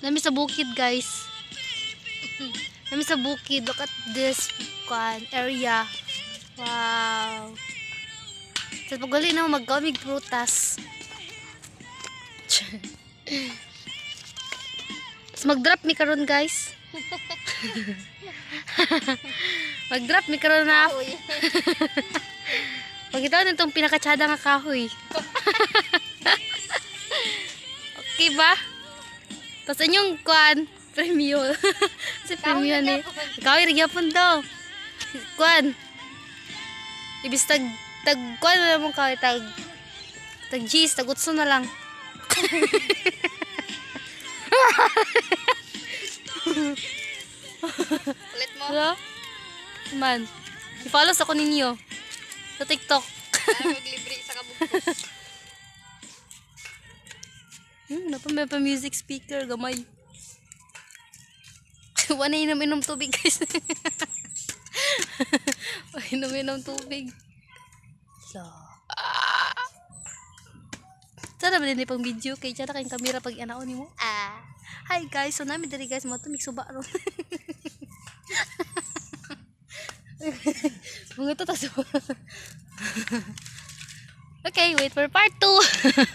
Nami sa bukid, guys. Nami sa bukid. Look at this area. Wow. Sa pagali na magkamig prutas. So, mag-drop mi karon, guys. Mag-drop mi karon na. Pagkita na itong pinakatsada nga kahoy. Okay ba? Tapos inyong kuan, premium. Kasi premium eh. Kahoy nagyapon daw. Kuan. Ibis kuan na mong kahoy, tag G's, tag utso na lang. Ulit mo. Hello? Man. I-follow sa ko ninyo. Sa TikTok. Maglibre sa kabugtos. May pa music speaker, gamay. Wala inom-inom tubig, guys. Wala inom-inom tubig. So. Sana ba din pang video? Kaya dyan na kayong kamera pag anaon ni mo. Hi guys, so namin dali guys, mga tumig suba ron. Mga ito, tas. Okay, wait for part 2.